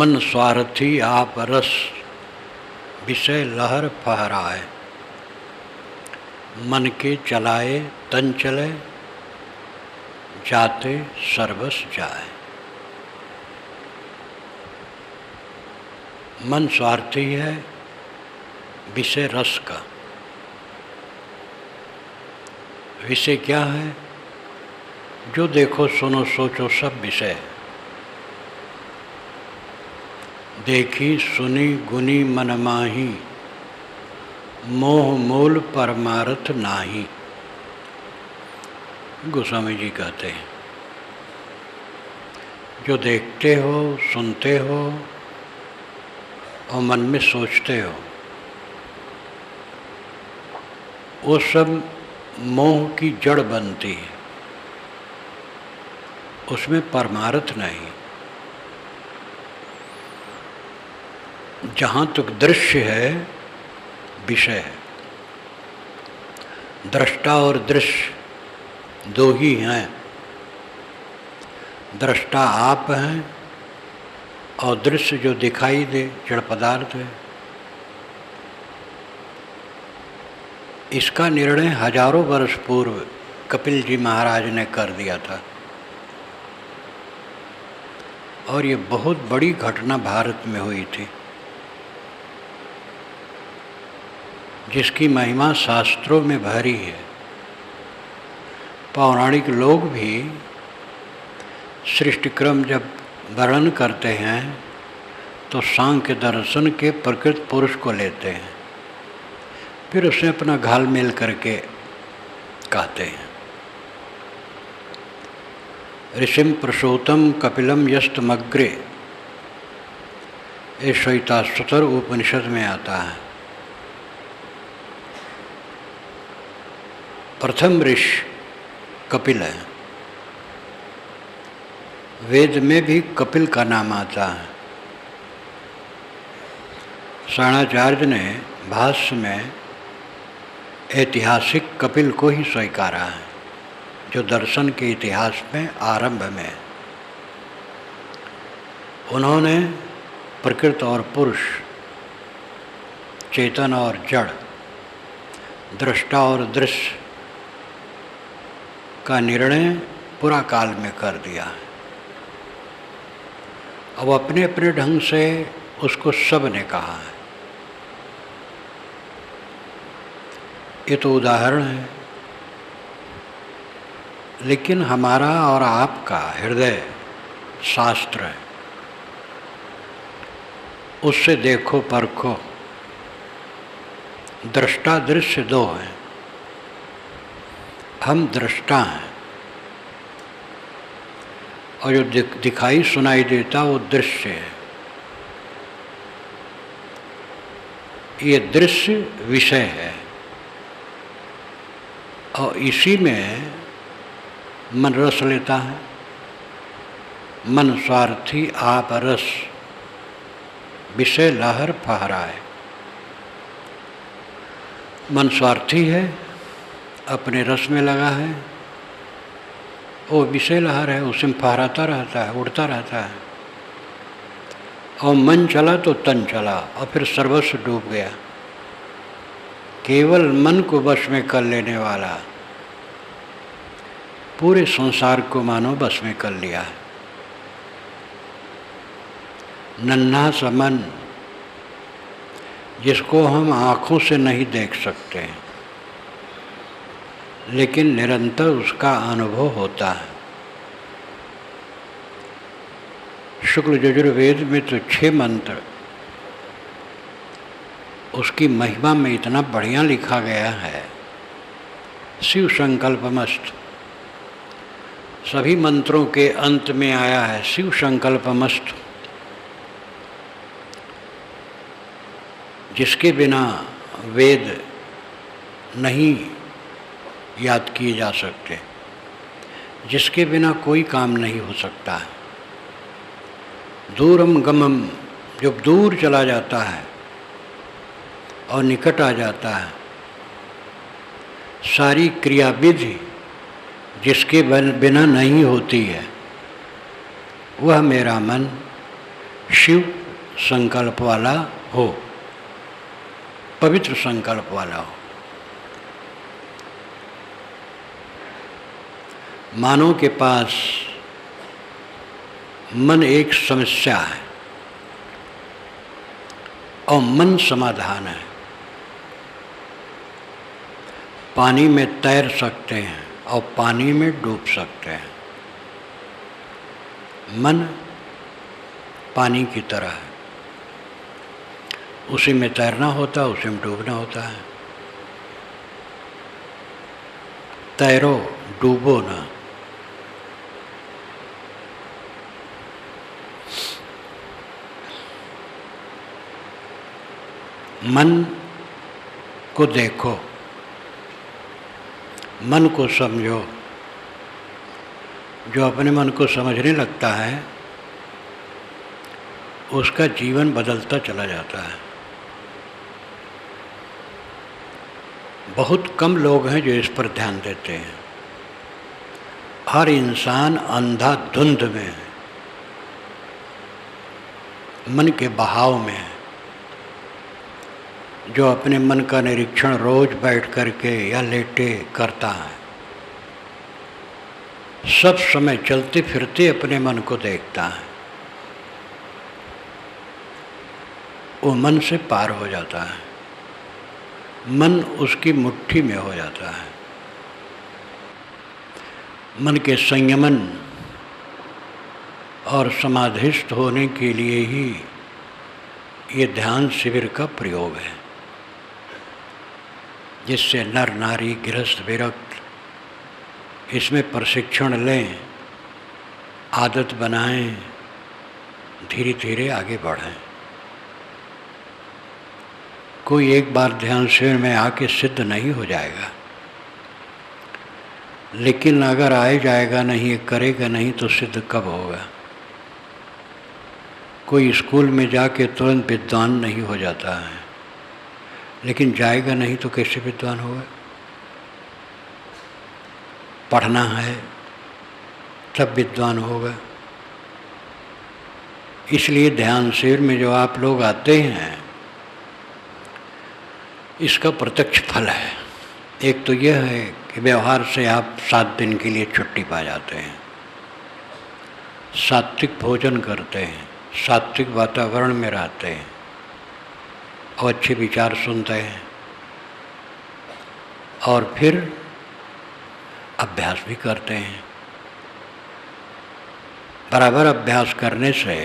मन स्वार्थी आप रस विषय लहर फहराए। मन के चलाए तन चले जाते सर्वस जाए। मन स्वार्थी है विषय रस का। विषय क्या है? जो देखो सुनो सोचो सब विषय है। देखी सुनी गुनी मन माही, मोह मूल परमार्थ नाही। गोस्वामी जी कहते हैं जो देखते हो सुनते हो और मन में सोचते हो वो सब मोह की जड़ बनती है, उसमें परमार्थ नहीं। जहाँ तक दृश्य है विषय है। दृष्टा और दृश्य दो ही हैं। दृष्टा आप हैं और दृश्य जो दिखाई दे जड़ पदार्थ है। इसका निर्णय हजारों वर्ष पूर्व कपिल जी महाराज ने कर दिया था और ये बहुत बड़ी घटना भारत में हुई थी, जिसकी महिमा शास्त्रों में भरी है। पौराणिक लोग भी सृष्टि क्रम जब वर्णन करते हैं तो सांख्य दर्शन के प्रकृत पुरुष को लेते हैं, फिर उसे अपना घाल मेल करके कहते हैं। ऋषिम प्रसूतम कपिलम यस्तमग्रे, ये श्वेताश्वतर उपनिषद में आता है। प्रथम ऋषि कपिल है। वेद में भी कपिल का नाम आता है। शरणाचार्य ने भाष्य में ऐतिहासिक कपिल को ही स्वीकारा है, जो दर्शन के इतिहास में आरंभ में उन्होंने प्रकृत और पुरुष, चेतन और जड़, दृष्टा और दृश्य का निर्णय पूरा काल में कर दिया है। अब अपने अपने ढंग से उसको सब ने कहा है। ये तो उदाहरण है, लेकिन हमारा और आपका हृदय शास्त्र है। उससे देखो परखो। दृष्टा दृश्य दो हैं। हम दृष्टा हैं और जो दिखाई सुनाई देता वो दृश्य है। ये दृश्य विषय है और इसी में मन रस लेता है। मन स्वार्थी आप रस विषय लहर फहराए। मन स्वार्थी है, अपने रस में लगा है, वो विषय लहर है, उसमें फहराता रहता है, उड़ता रहता है। और मन चला तो तन चला और फिर सर्वस्व डूब गया। केवल मन को वश में कर लेने वाला पूरे संसार को मानो वश में कर लिया है। नन्हा सा मन जिसको हम आँखों से नहीं देख सकते, लेकिन निरंतर उसका अनुभव होता है। शुक्ल यजुर्वेद में तो 6 मंत्र उसकी महिमा में इतना बढ़िया लिखा गया है। शिव संकल्पमस्तु, सभी मंत्रों के अंत में आया है शिव संकल्पमस्तु। जिसके बिना वेद नहीं याद किए जा सकते, जिसके बिना कोई काम नहीं हो सकता है। दूरम गमम, जब दूर चला जाता है और निकट आ जाता है, सारी क्रिया विधि जिसके बिना नहीं होती है, वह मेरा मन शिव संकल्प वाला हो, पवित्र संकल्प वाला हो। मानव के पास मन एक समस्या है और मन समाधान है। पानी में तैर सकते हैं और पानी में डूब सकते हैं। मन पानी की तरह है, उसी में तैरना होता है, उसी में डूबना होता है। तैरो, डूबो ना। मन को देखो, मन को समझो। जो अपने मन को समझने लगता है उसका जीवन बदलता चला जाता है। बहुत कम लोग हैं जो इस पर ध्यान देते हैं। हर इंसान अंधाधुंध में है, मन के बहाव में है। जो अपने मन का निरीक्षण रोज बैठ करके या लेटे करता है, सब समय चलते फिरते अपने मन को देखता है, वो मन से पार हो जाता है। मन उसकी मुट्ठी में हो जाता है। मन के संयमन और समाधिस्थ होने के लिए ही ये ध्यान शिविर का प्रयोग है, जिससे नर नारी गृहस्थ विरक्त इसमें प्रशिक्षण लें, आदत बनाएं, धीरे धीरे आगे बढ़ें। कोई एक बार ध्यान शिविर में आके सिद्ध नहीं हो जाएगा, लेकिन अगर आए जाएगा नहीं, करेगा नहीं, तो सिद्ध कब होगा? कोई स्कूल में जाके तुरंत विद्वान नहीं हो जाता है, लेकिन जाएगा नहीं तो कैसे विद्वान होगा? पढ़ना है तब विद्वान होगा। इसलिए ध्यान शिविर में जो आप लोग आते हैं, इसका प्रत्यक्ष फल है। एक तो यह है कि व्यवहार से आप 7 दिन के लिए छुट्टी पा जाते हैं, सात्विक भोजन करते हैं, सात्विक वातावरण में रहते हैं और अच्छे विचार सुनते हैं, और फिर अभ्यास भी करते हैं। बराबर अभ्यास करने से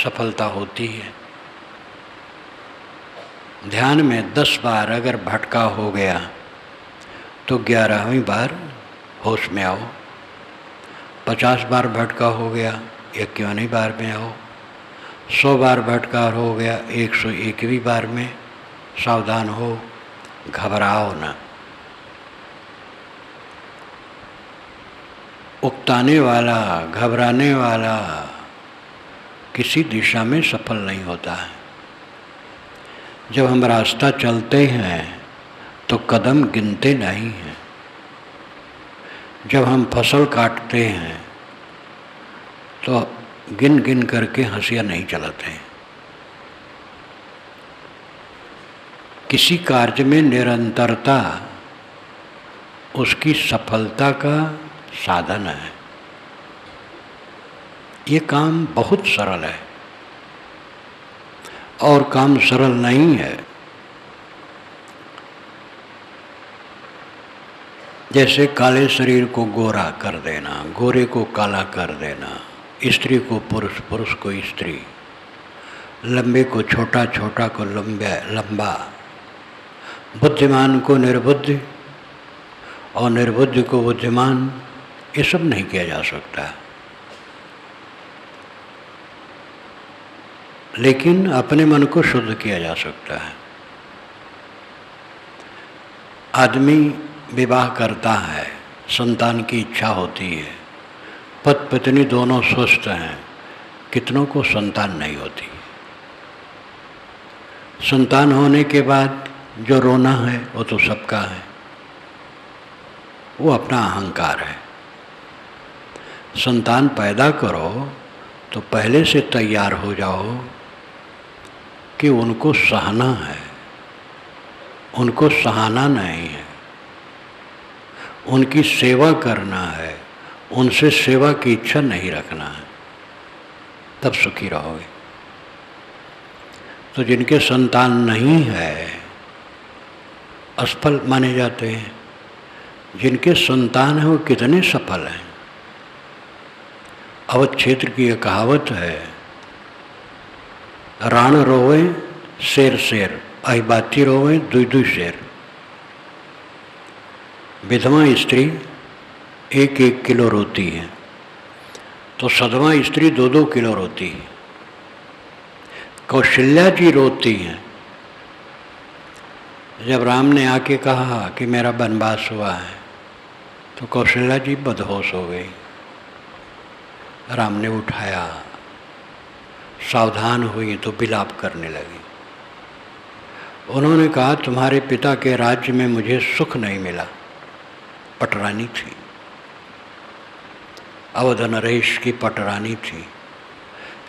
सफलता होती है। ध्यान में 10 बार अगर भटका हो गया तो 11वीं बार होश में आओ। 50 बार भटका हो गया, 51वीं बार में आओ। 100 बार भटका हो गया, 101वीं बार में सावधान हो, घबराओ ना। उकताने वाला, घबराने वाला किसी दिशा में सफल नहीं होता है। जब हम रास्ता चलते हैं तो कदम गिनते नहीं हैं। जब हम फसल काटते हैं तो गिन गिन करके हंसिया नहीं चलाते हैं। किसी कार्य में निरंतरता उसकी सफलता का साधन है। ये काम बहुत सरल है और काम सरल नहीं है। जैसे काले शरीर को गोरा कर देना, गोरे को काला कर देना, स्त्री को पुरुष, पुरुष को स्त्री, लंबे को छोटा, छोटा को लंबा, बुद्धिमान को निर्बुद्धि और निर्बुद्धि को बुद्धिमान, ये सब नहीं किया जा सकता। लेकिन अपने मन को शुद्ध किया जा सकता है। आदमी विवाह करता है, संतान की इच्छा होती है, पति पत्नी दोनों स्वस्थ हैं, कितनों को संतान नहीं होती। संतान होने के बाद जो रोना है वो तो सबका है, वो अपना अहंकार है। संतान पैदा करो तो पहले से तैयार हो जाओ कि उनको सहना है, उनको सहाना नहीं है, उनकी सेवा करना है, उनसे सेवा की इच्छा नहीं रखना है, तब सुखी रहोगे। तो जिनके संतान नहीं है असफल माने जाते हैं, जिनके संतान हैं वो कितने सफल हैं। अवध क्षेत्र की एक कहावत है, राण रोवे शेर शेर, अहिबाती रोवे दुई दुई शेर। विधवा स्त्री 1-1 किलो रोती है, तो सधवा स्त्री 2-2 किलो रोती है। कौशल्या जी रोती हैं। जब राम ने आके कहा कि मेरा वनवास हुआ है, तो कौशल्या जी बदहोश हो गई। राम ने उठाया, सावधान हुई तो विलाप करने लगी। उन्होंने कहा, तुम्हारे पिता के राज्य में मुझे सुख नहीं मिला। पटरानी थी, अवध नरेश की पटरानी थी,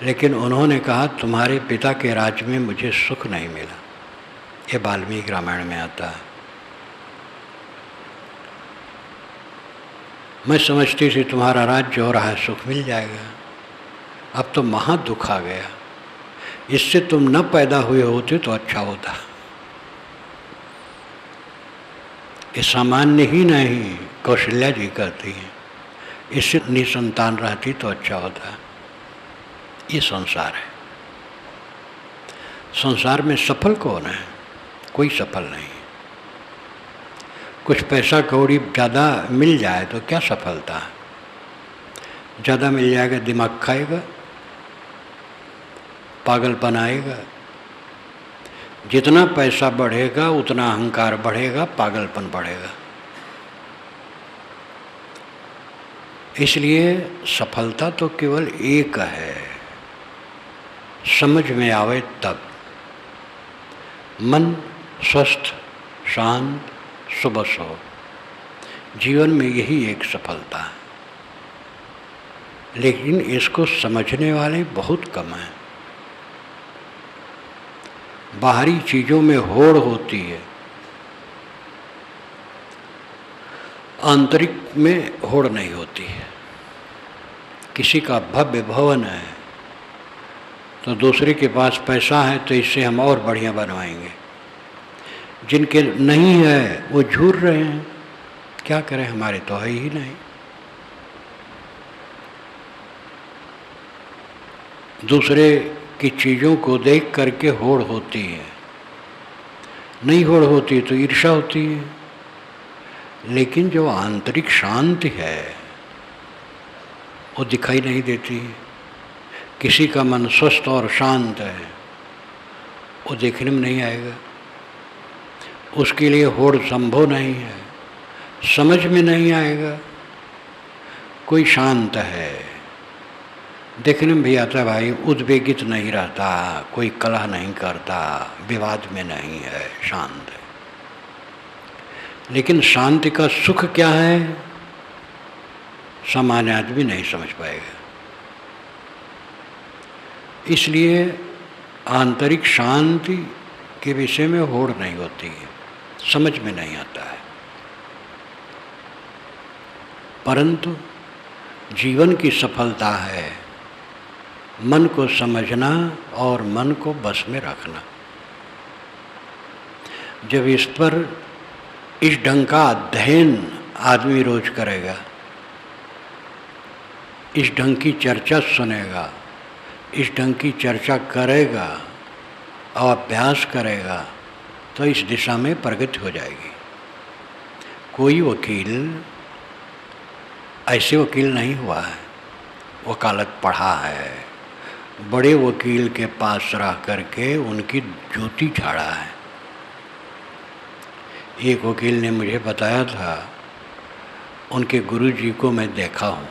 लेकिन उन्होंने कहा तुम्हारे पिता के राज्य में मुझे सुख नहीं मिला। ये वाल्मीकि रामायण में आता है। मैं समझती थी तुम्हारा राज्य हो रहा है, सुख मिल जाएगा। अब तो महा दुख आ गया। इससे तुम न पैदा हुए होते तो अच्छा होता। ये सामान्य ही नहीं, कौशल्या जी कहती हैं, इससे निसंतान रहती तो अच्छा होता। ये संसार है। संसार में सफल कौन है? कोई सफल नहीं। कुछ पैसा कौड़ी ज़्यादा मिल जाए तो क्या सफलता है? ज़्यादा मिल जाएगा, दिमाग खाएगा, पागलपन आएगा। जितना पैसा बढ़ेगा उतना अहंकार बढ़ेगा, पागलपन बढ़ेगा। इसलिए सफलता तो केवल एक है, समझ में आवे तब। मन स्वस्थ, शांत, सुबस हो, जीवन में यही एक सफलता है। लेकिन इसको समझने वाले बहुत कम हैं। बाहरी चीज़ों में होड़ होती है, आंतरिक में होड़ नहीं होती है। किसी का भव्य भवन है तो दूसरे के पास पैसा है तो इससे हम और बढ़िया बनवाएंगे। जिनके नहीं है वो झूर रहे हैं, क्या करें, हमारे तो है ही नहीं। दूसरे की चीज़ों को देख करके होड़ होती है, नहीं होड़ होती तो ईर्ष्या होती है। लेकिन जो आंतरिक शांति है वो दिखाई नहीं देती। किसी का मन स्वस्थ और शांत है, वो देखने में नहीं आएगा। उसके लिए होड़ संभव नहीं है, समझ में नहीं आएगा। कोई शांत है, देखने में भी आता है, भाई उद्वेगित नहीं रहता, कोई कलह नहीं करता, विवाद में नहीं है, शांत है। लेकिन शांति का सुख क्या है, सामान्य आदमी नहीं समझ पाएगा। इसलिए आंतरिक शांति के विषय में होड़ नहीं होती है, समझ में नहीं आता है। परंतु जीवन की सफलता है मन को समझना और मन को बस में रखना। जब इस पर इस ढंग का अध्ययन आदमी रोज करेगा, इस ढंग की चर्चा सुनेगा, इस ढंग की चर्चा करेगा और अभ्यास करेगा, तो इस दिशा में प्रगति हो जाएगी। कोई वकील ऐसे वकील नहीं हुआ है, वकालत पढ़ा है, बड़े वकील के पास रह करके उनकी ज्योति झाड़ा है। एक वकील ने मुझे बताया था, उनके गुरुजी को मैं देखा हूँ,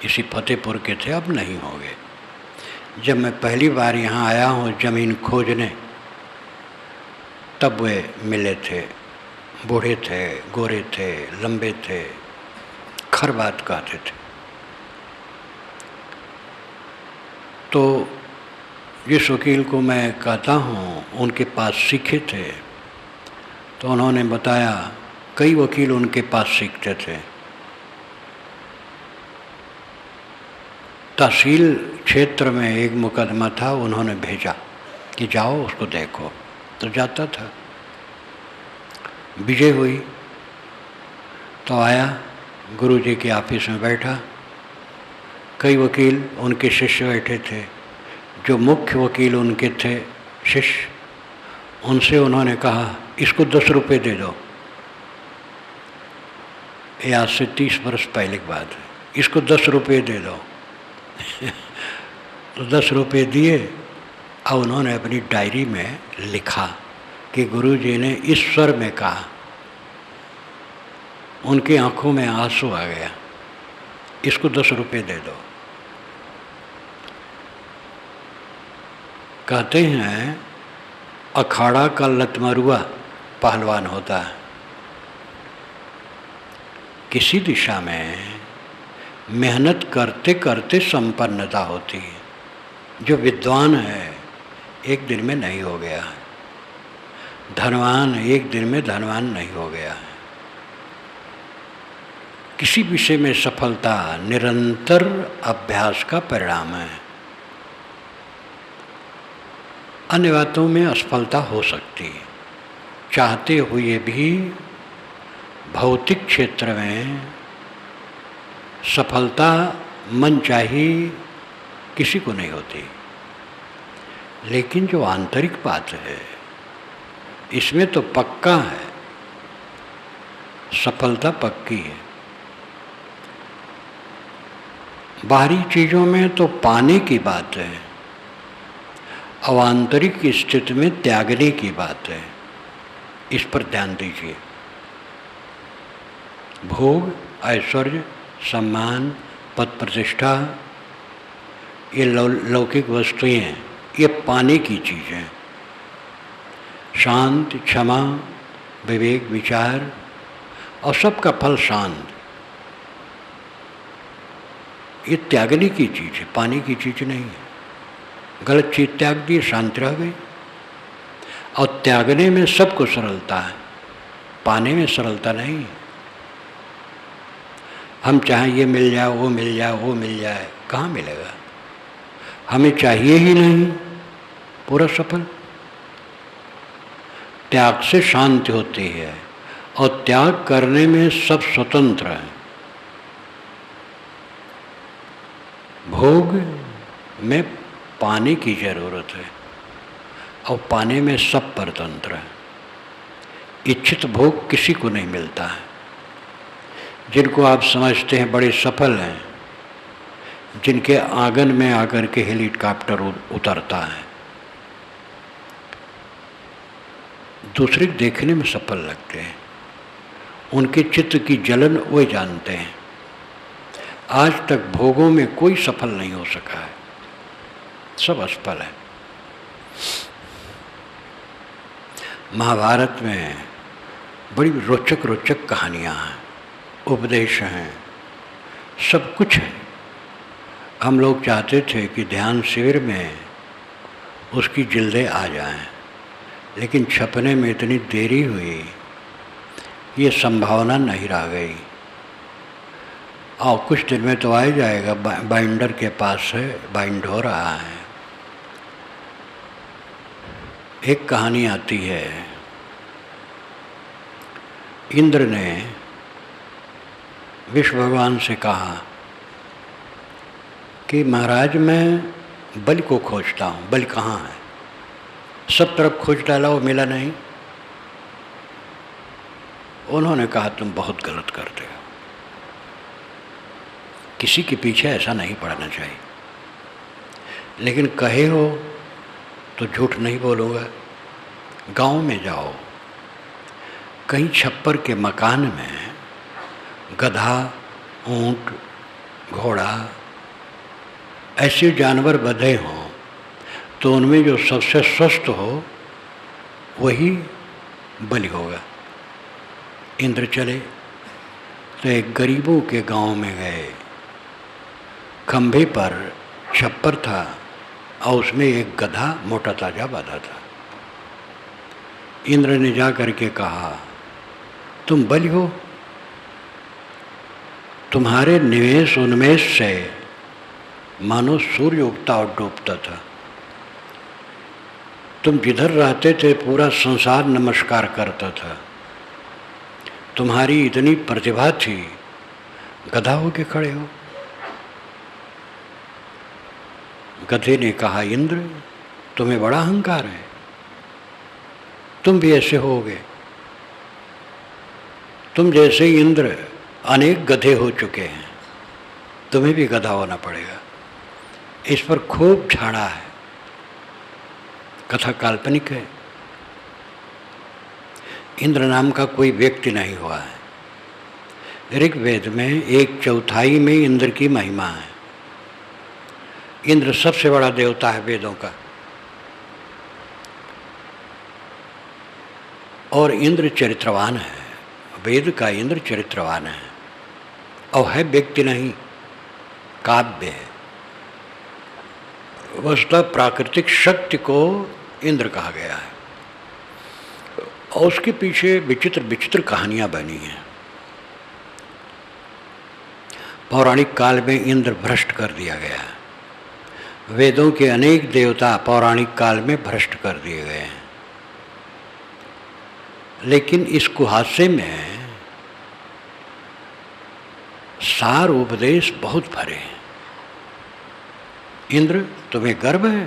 इसी फतेहपुर के थे, अब नहीं होंगे। जब मैं पहली बार यहाँ आया हूँ ज़मीन खोजने, तब वे मिले थे। बूढ़े थे, गोरे थे, लंबे थे, खर बात कहते थे। तो जिस वकील को मैं कहता हूँ उनके पास सीखे थे, तो उन्होंने बताया कई वकील उनके पास सीखते थे। तहसील क्षेत्र में एक मुकदमा था, उन्होंने भेजा कि जाओ उसको देखो, तो जाता था। विजय हुई तो आया, गुरुजी के ऑफिस में बैठा, कई वकील उनके शिष्य बैठे थे। जो मुख्य वकील उनके थे शिष्य, उनसे उन्होंने कहा इसको 10 रुपये दे दो। ये आज से 30 वर्ष पहले की बात है। इसको 10 रुपये दे दो। तो 10 रुपये दिए और उन्होंने अपनी डायरी में लिखा कि गुरुजी ने इस स्वर में कहा। उनकी आंखों में आंसू आ गया, इसको 10 रुपये दे दो। कहते हैं अखाड़ा का लतमरुआ पहलवान होता है। किसी दिशा में मेहनत करते करते संपन्नता होती है। जो विद्वान है एक दिन में नहीं हो गया है, धनवान एक दिन में धनवान नहीं हो गया है। किसी विषय में सफलता निरंतर अभ्यास का परिणाम है। अन्य बातों में असफलता हो सकती है, चाहते हुए भी भौतिक क्षेत्र में सफलता मनचाही किसी को नहीं होती। लेकिन जो आंतरिक बात है इसमें तो पक्का है, सफलता पक्की है। बाहरी चीज़ों में तो पाने की बात है, अब आंतरिक स्थिति में त्यागने की बात है। इस पर ध्यान दीजिए। भोग, ऐश्वर्य, सम्मान, पद प्रतिष्ठा, ये लौकिक वस्तुएं, ये पाने की चीज़ें। शांति, क्षमा, विवेक, विचार और सबका फल शांत, ये त्यागने की चीज़ है, पाने की चीज़ नहीं है। गलत चीज़ त्याग दी, शांति रह गई। और त्यागने में सबको सरलता है, पाने में सरलता नहीं है। हम चाहें ये मिल जाए, वो मिल जाए, वो मिल जाए, कहाँ मिलेगा? हमें चाहिए ही नहीं पूरा सफल। त्याग से शांति होती है और त्याग करने में सब स्वतंत्र है। भोग में पाने की जरूरत है और पाने में सब परतंत्र है। इच्छित भोग किसी को नहीं मिलता है। जिनको आप समझते हैं बड़े सफल हैं, जिनके आंगन में आकर के हेलीकॉप्टर उतरता है, दूसरे देखने में सफल लगते हैं। उनके चित्त की जलन वे जानते हैं। आज तक भोगों में कोई सफल नहीं हो सका है, सब असफल है। महाभारत में बड़ी रोचक रोचक कहानियाँ हैं, उपदेश हैं, सब कुछ है। हम लोग चाहते थे कि ध्यान शिविर में उसकी जिल्दें आ जाएं, लेकिन छपने में इतनी देरी हुई, ये संभावना नहीं रह गई। और कुछ दिन में तो आ ही जाएगा, बाइंडर के पास है, बाइंड हो रहा है। एक कहानी आती है, इंद्र ने विष्णु भगवान से कहा कि महाराज मैं बलि को खोजता हूँ, बलि कहाँ है? सब तरफ खोज डाला, वो मिला नहीं। उन्होंने कहा तुम बहुत गलत करते हो, किसी के पीछे ऐसा नहीं पड़ना चाहिए। लेकिन कहे हो तो झूठ नहीं बोलूँगा। गांव में जाओ, कहीं छप्पर के मकान में गधा, ऊंट, घोड़ा ऐसे जानवर बंधे हों, तो उनमें जो सबसे स्वस्थ हो वही बलि होगा। इंद्र चले तो एक गरीबों के गांव में गए। खंभे पर छप्पर था, और उसमें एक गधा मोटा ताजा बांधा था। इंद्र ने जा करके कहा, तुम बलि हो, तुम्हारे निवेश उन्मेष से मानो सूर्य उगता और डूबता था। तुम जिधर रहते थे पूरा संसार नमस्कार करता था। तुम्हारी इतनी प्रतिभा थी, गधा होके खड़े हो। गधे ने कहा, इंद्र तुम्हें बड़ा अहंकार है, तुम भी ऐसे होगे। तुम जैसे इंद्र अनेक गधे हो चुके हैं, तुम्हें भी गधा होना पड़ेगा। इस पर खूब झाड़ा है। कथा काल्पनिक है। इंद्र नाम का कोई व्यक्ति नहीं हुआ है। ऋग्वेद में 1/4 में इंद्र की महिमा है। इंद्र सबसे बड़ा देवता है वेदों का। और इंद्र चरित्रवान है। वेद का इंद्र चरित्रवान है और है व्यक्ति नहीं, काव्य है। वस्तुतः प्राकृतिक शक्ति को इंद्र कहा गया है और उसके पीछे विचित्र विचित्र कहानियां बनी हैं। पौराणिक काल में इंद्र भ्रष्ट कर दिया गया है। वेदों के अनेक देवता पौराणिक काल में भ्रष्ट कर दिए गए हैं। लेकिन इस कुहासे में सार उपदेश बहुत भरे हैं। इंद्र तुम्हें गर्व है,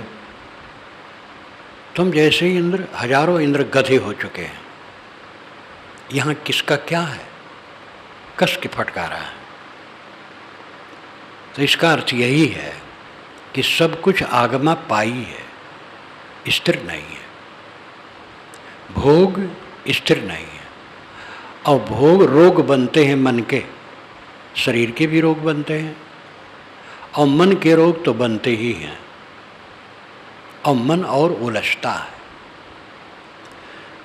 तुम जैसे इंद्र हजारों इंद्र गधे हो चुके हैं। यहाँ किसका क्या है, कस के फटकारा है। तो इसका अर्थ यही है कि सब कुछ आगमा पाई है, स्थिर नहीं है। भोग स्थिर नहीं है और भोग रोग बनते हैं मन के, शरीर के भी रोग बनते हैं और मन के रोग तो बनते ही हैं और मन और उलझता है।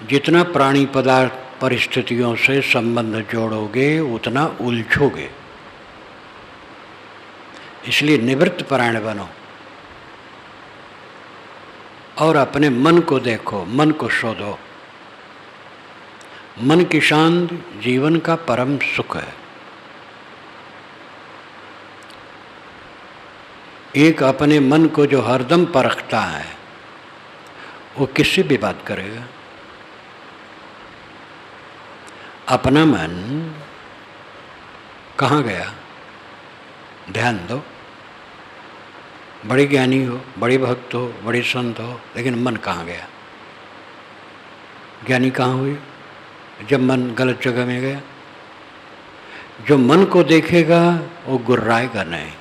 जितना प्राणी पदार्थ परिस्थितियों से संबंध जोड़ोगे उतना उलझोगे। इसलिए निवृत्त परायण बनो और अपने मन को देखो, मन को शोधो। मन की शांति जीवन का परम सुख है। एक अपने मन को जो हरदम परखता है वो किससे भी बात करेगा। अपना मन कहाँ गया, ध्यान दो। बड़े ज्ञानी हो, बड़े भक्त हो, बड़े संत हो, लेकिन मन कहाँ गया। ज्ञानी कहाँ हुए जब मन गलत जगह में गया। जो मन को देखेगा वो गुर्राएगा नहीं,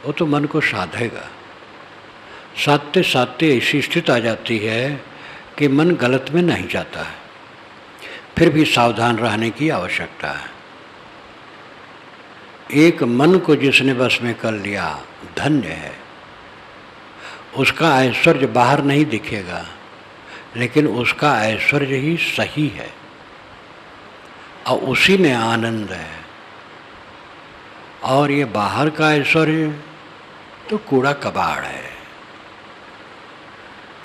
वो तो मन को साधेगा। साधते साधते ऐसी स्थिति आ जाती है कि मन गलत में नहीं जाता है। फिर भी सावधान रहने की आवश्यकता है। एक मन को जिसने बस में कर लिया धन्य है। उसका ऐश्वर्य बाहर नहीं दिखेगा, लेकिन उसका ऐश्वर्य ही सही है और उसी में आनंद है। और ये बाहर का ऐश्वर्य तो कूड़ा कबाड़ है।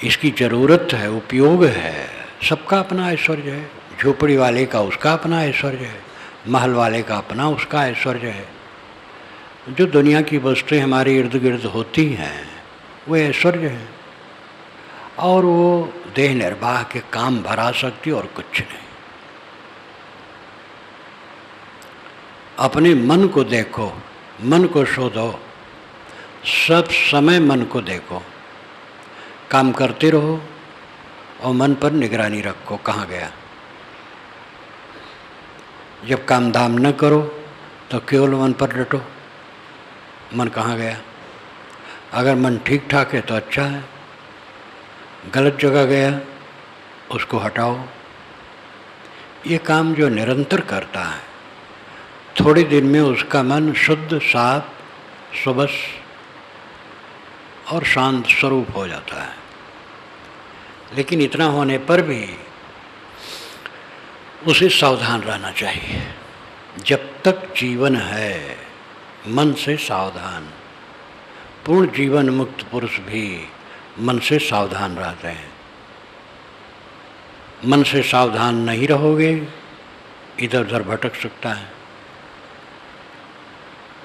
इसकी जरूरत है, उपयोग है। सबका अपना ऐश्वर्य है। झोपड़ी वाले का उसका अपना ऐश्वर्य है, महल वाले का अपना उसका ऐश्वर्य है। जो दुनिया की वस्तुएं हमारे इर्द गिर्द होती हैं वो ऐश्वर्य है और वो देह निर्वाह के काम भरा सकती और कुछ नहीं। अपने मन को देखो, मन को शोधो, सब समय मन को देखो। काम करते रहो और मन पर निगरानी रखो कहाँ गया। जब काम धाम न करो तो केवल मन पर डटो, मन कहाँ गया। अगर मन ठीक ठाक है तो अच्छा है, गलत जगह गया उसको हटाओ। ये काम जो निरंतर करता है थोड़े दिन में उसका मन शुद्ध, साफ, सुबस और शांत स्वरूप हो जाता है। लेकिन इतना होने पर भी उसे सावधान रहना चाहिए। जब तक जीवन है मन से सावधान। संपूर्ण जीवन मुक्त पुरुष भी मन से सावधान रहते हैं। मन से सावधान नहीं रहोगे, इधर उधर भटक सकता है।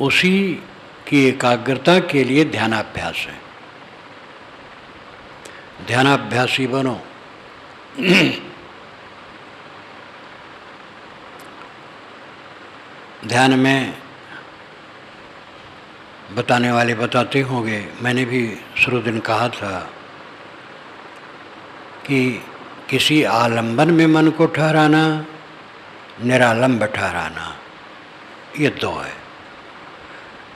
उसी की एकाग्रता के लिए ध्यानाभ्यास है। ध्यानाभ्यासी बनो। ध्यान में बताने वाले बताते होंगे, मैंने भी शुरू दिन कहा था कि किसी आलंबन में मन को ठहराना, निरालंब ठहराना, ये दो है।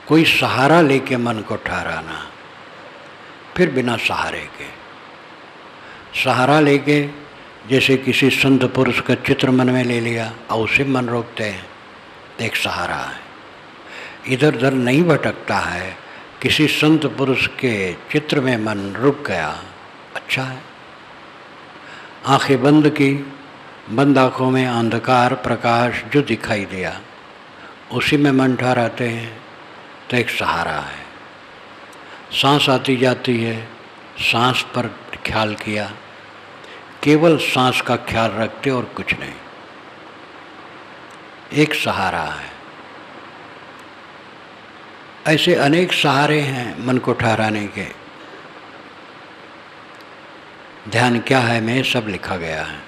कोई सहारा लेके मन को ठहराना, फिर बिना सहारे के। सहारा लेके जैसे किसी संत पुरुष का चित्र मन में ले लिया और उसे मन रोकते हैं, तो एक सहारा है। इधर उधर नहीं भटकता है, किसी संत पुरुष के चित्र में मन रुक गया, अच्छा है। आंखें बंद की, बंद आँखों में अंधकार प्रकाश जो दिखाई दिया उसी में मन ठहराते हैं, तो एक सहारा है। सांस आती जाती है, सांस पर ख्याल किया, केवल सांस का ख्याल रखते और कुछ नहीं, एक सहारा है। ऐसे अनेक सहारे हैं मन को ठहराने के। ध्यान क्या है में सब लिखा गया है।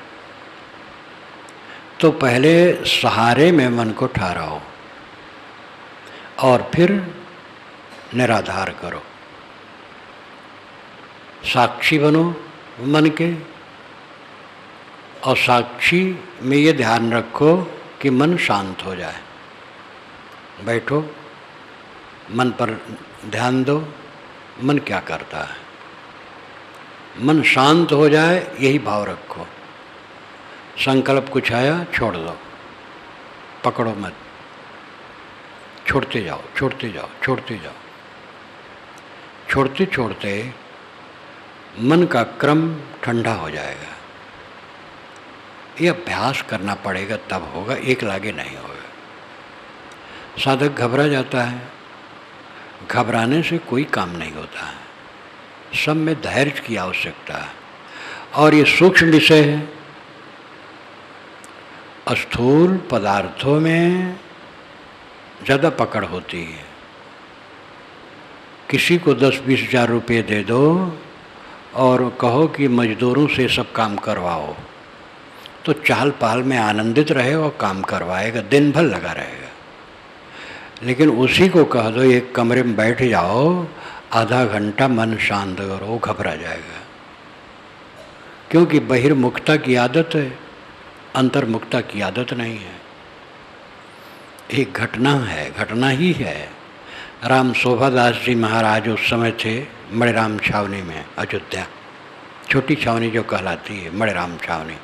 तो पहले सहारे में मन को ठहराओ और फिर निराधार करो। साक्षी बनो मन के, और साक्षी में ये ध्यान रखो कि मन शांत हो जाए। बैठो, मन पर ध्यान दो, मन क्या करता है, मन शांत हो जाए, यही भाव रखो। संकल्प कुछ आया छोड़ दो, पकड़ो मत, छोड़ते जाओ, छोड़ते जाओ, छोड़ते जाओ। छोड़ते छोड़ते मन का क्रम ठंडा हो जाएगा। ये अभ्यास करना पड़ेगा, तब होगा, एक लागे नहीं होगा। साधक घबरा जाता है, घबराने से कोई काम नहीं होता है। सब में धैर्य की आवश्यकता है। और ये सूक्ष्म विषय है। स्थूल पदार्थों में ज़्यादा पकड़ होती है। किसी को 10-20 हज़ार रुपये दे दो और कहो कि मजदूरों से सब काम करवाओ, तो चाल पाल में आनंदित रहे और काम करवाएगा, दिन भर लगा रहेगा। लेकिन उसी को कह दो एक कमरे में बैठ जाओ, आधा घंटा मन शांत करो, वो घबरा जाएगा। क्योंकि बहिर्मुखता की आदत है, अंतर्मुखता की आदत नहीं है। एक घटना है, घटना ही है। राम शोभादास जी महाराज उस समय थे मणिराम छावनी में, अयोध्या, छोटी छावनी जो कहलाती है मणिराम छावनी।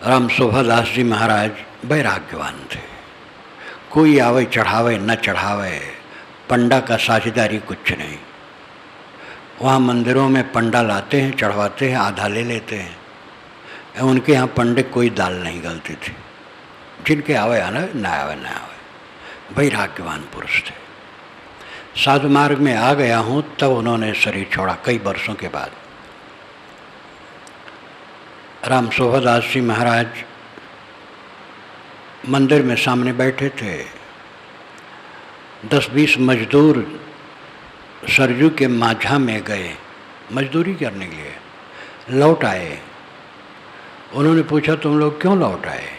राम शोभादास जी महाराज वैराग्यवान थे। कोई आवे चढ़ावे न चढ़ावे, पंडा का साझेदारी कुछ नहीं। वहाँ मंदिरों में पंडा लाते हैं, चढ़वाते हैं, आधा ले लेते हैं। उनके यहाँ पंडित कोई दाल नहीं गलती थी। जिनके आवे आना, न आवे न आवे। वैराग्यवान पुरुष थे। साधु मार्ग में आ गया हूँ तब उन्होंने शरीर छोड़ा, कई वर्षों के बाद। राम शोभादास जी महाराज मंदिर में सामने बैठे थे। 10-20 मजदूर सरजू के माझा में गए मजदूरी करने के लिए, लौट आए। उन्होंने पूछा तुम लोग क्यों लौट आए?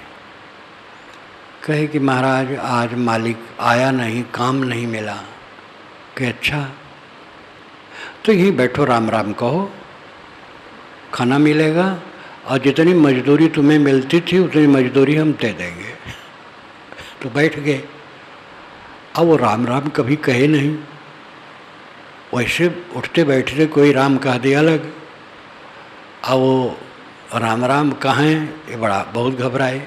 कहे कि महाराज आज मालिक आया नहीं, काम नहीं मिला। कि अच्छा, तो यहीं बैठो, राम राम कहो, खाना मिलेगा और जितनी मजदूरी तुम्हें मिलती थी उतनी मजदूरी हम दे देंगे। तो बैठ गए। अब वो राम राम कभी कहे नहीं, वैसे उठते बैठते कोई राम कह दिया अलग। अब वो राम राम कहें, ये बड़ा बहुत घबराए।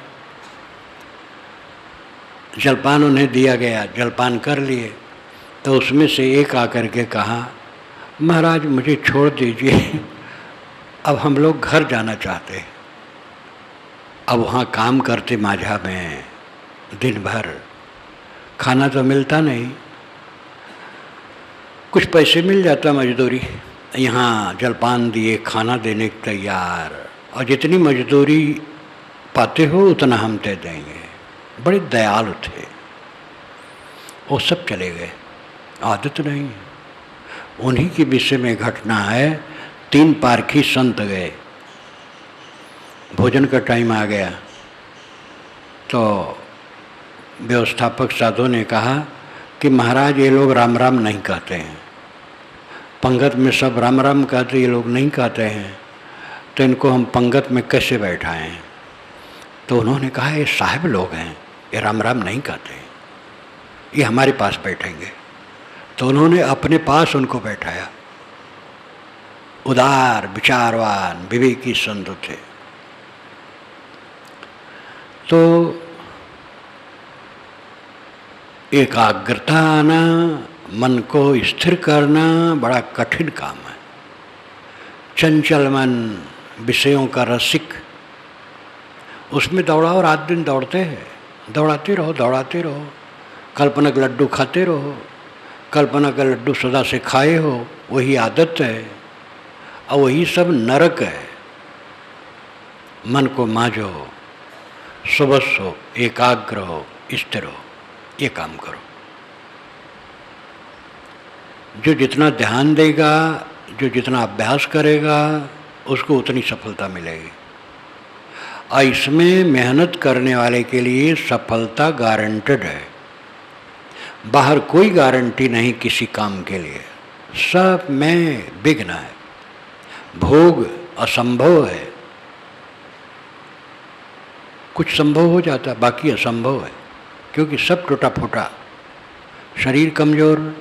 जलपान उन्हें दिया गया, जलपान कर लिए। तो उसमें से एक आकर के कहा, महाराज मुझे छोड़ दीजिए, अब हम लोग घर जाना चाहते हैं। अब वहाँ काम करते माझा में दिन भर, खाना तो मिलता नहीं। कुछ पैसे मिल जाता मजदूरी, यहाँ जलपान दिए, खाना देने के तैयार, और जितनी मजदूरी पाते हो उतना हम दे देंगे। बड़े दयालु थे। वो सब चले गए, आदत नहीं। उन्हीं के विषय में घटना है। 3 पारखी संत गए, भोजन का टाइम आ गया तो व्यवस्थापक साधु ने कहा कि महाराज ये लोग राम राम नहीं कहते हैं, पंगत में सब राम राम कहते, ये लोग नहीं कहते हैं, तो इनको हम पंगत में कैसे बैठाएं? तो उन्होंने कहा ये साहब लोग हैं, ये राम राम नहीं कहते, ये हमारे पास बैठेंगे। तो उन्होंने अपने पास उनको बैठाया। उदार, विचारवान, विवेकी संत थे। तो एकाग्रता आना, मन को स्थिर करना बड़ा कठिन काम है। चंचल मन, विषयों का रसिक, उसमें दौड़ाओ, रात दिन दौड़ते हैं, दौड़ाते रहो, दौड़ाते रहो। कल्पना के लड्डू खाते रहो, कल्पना का लड्डू सदा से खाए हो, वही आदत है और वही सब नरक है। मन को मांझो, सुबह हो, एकाग्र हो, स्थिर हो, ये काम करो। जो जितना ध्यान देगा, जो जितना अभ्यास करेगा, उसको उतनी सफलता मिलेगी। और इसमें मेहनत करने वाले के लिए सफलता गारंटेड है। बाहर कोई गारंटी नहीं किसी काम के लिए, सब में विघ्न है, भोग असंभव है। कुछ संभव हो जाता है, बाकी असंभव है, क्योंकि सब टूटा फूटा, शरीर कमज़ोर,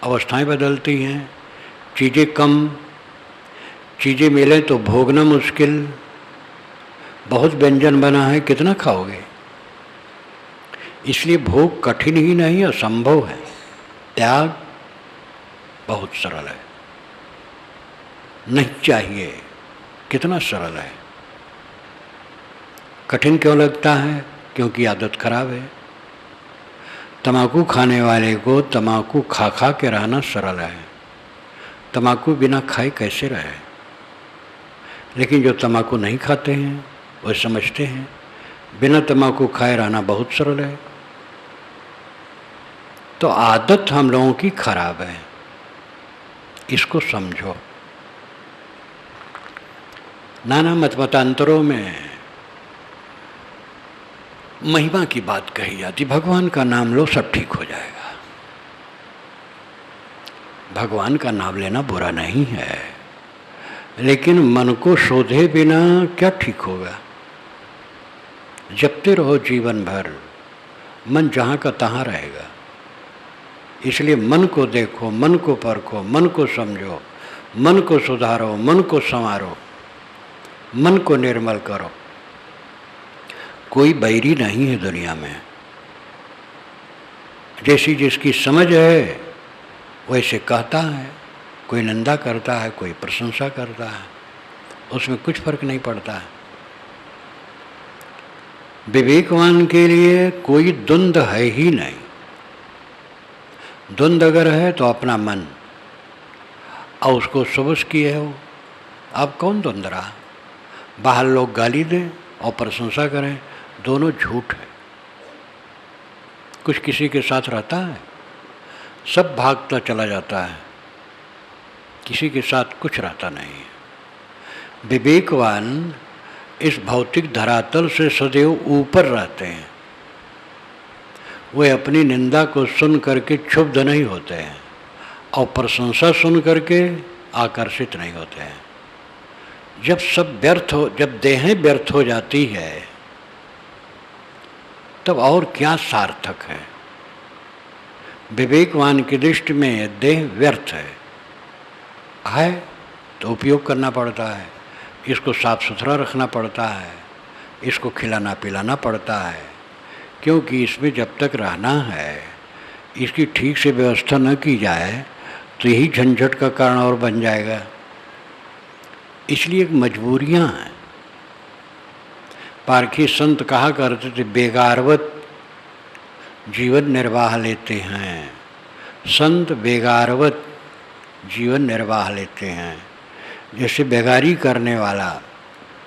अवस्थाएं बदलती हैं, चीज़ें कम, चीज़ें मिलें तो भोगना मुश्किल। बहुत व्यंजन बना है, कितना खाओगे? इसलिए भोग कठिन ही नहीं, असंभव है। त्याग बहुत सरल है, नहीं चाहिए, कितना सरल है। कठिन क्यों लगता है? क्योंकि आदत खराब है। तम्बाकू खाने वाले को तम्बाकू खा खा के रहना सरल है, तम्बाकू बिना खाए कैसे रहे। लेकिन जो तम्बाकू नहीं खाते हैं वो समझते हैं बिना तम्बाकू खाए रहना बहुत सरल है। तो आदत हम लोगों की खराब है, इसको समझो। नाना मतमतांतरों में महिमा की बात कही जाती, भगवान का नाम लो सब ठीक हो जाएगा। भगवान का नाम लेना बुरा नहीं है, लेकिन मन को शोधे बिना क्या ठीक होगा? जपते रहो जीवन भर, मन जहाँ का तहाँ रहेगा। इसलिए मन को देखो, मन को परखो, मन को समझो, मन को सुधारो, मन को संवारो, मन को निर्मल करो। कोई बैरी नहीं है दुनिया में। जैसी जिसकी समझ है वैसे कहता है, कोई निंदा करता है, कोई प्रशंसा करता है, उसमें कुछ फर्क नहीं पड़ता है। विवेकवान के लिए कोई द्वंद्व है ही नहीं। द्वंद्व अगर है तो अपना मन, और उसको सबस किए हो। अब कौन द्वंद्व रहा? बाहर लोग गाली दें और प्रशंसा करें, दोनों झूठ है। कुछ किसी के साथ रहता है, सब भागता चला जाता है, किसी के साथ कुछ रहता नहीं है। विवेकवान इस भौतिक धरातल से सदैव ऊपर रहते हैं। वे अपनी निंदा को सुन करके क्षुब्ध नहीं होते हैं और प्रशंसा सुन करके आकर्षित नहीं होते हैं। जब सब व्यर्थ हो, जब देहें व्यर्थ हो जाती है, तब और क्या सार्थक है? विवेकवान की दृष्टि में देह व्यर्थ है तो उपयोग करना पड़ता है, इसको साफ सुथरा रखना पड़ता है, इसको खिलाना पिलाना पड़ता है, क्योंकि इसमें जब तक रहना है, इसकी ठीक से व्यवस्था न की जाए तो यही झंझट का कारण और बन जाएगा। इसलिए मजबूरियां हैं। पारखी संत कहा करते थे, बेगारवत जीवन निर्वाह लेते हैं। संत बेगारवत जीवन निर्वाह लेते हैं। जैसे बेगारी करने वाला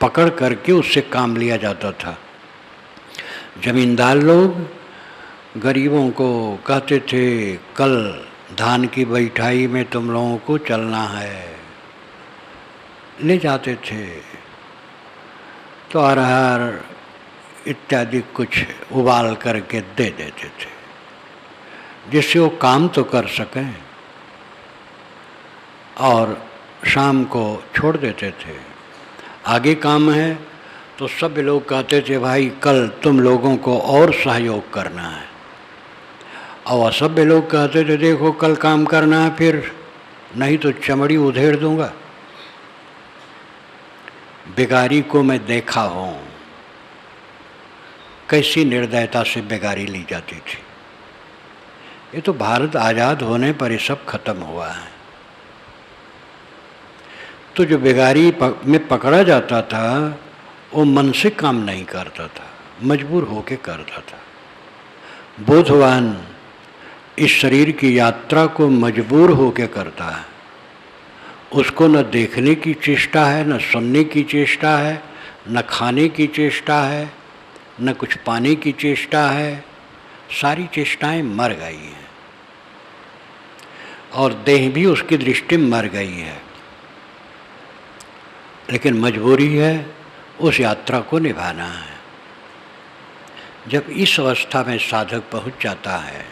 पकड़ करके उससे काम लिया जाता था। जमींदार लोग गरीबों को कहते थे कल धान की बैठाई में तुम लोगों को चलना है, ले जाते थे। तो अरहर इत्यादि कुछ उबाल करके दे देते थे जिससे वो काम तो कर सकें, और शाम को छोड़ देते थे। आगे काम है तो सब लोग कहते थे भाई कल तुम लोगों को और सहयोग करना है, और सब लोग कहते थे देखो कल काम करना है, फिर नहीं तो चमड़ी उधेड़ दूंगा। बेगारी को मैं देखा हूँ कैसी निर्दयता से बेगारी ली जाती थी। ये तो भारत आज़ाद होने पर ये सब खत्म हुआ है। तो जो बेगारी में पकड़ा जाता था वो मन से काम नहीं करता था, मजबूर होके करता था। बोधवान इस शरीर की यात्रा को मजबूर होके करता है। उसको न देखने की चेष्टा है, न सुनने की चेष्टा है, न खाने की चेष्टा है, न कुछ पाने की चेष्टा है। सारी चेष्टाएं मर गई हैं और देह भी उसकी दृष्टि में मर गई है। लेकिन मजबूरी है उस यात्रा को निभाना है। जब इस अवस्था में साधक पहुंच जाता है,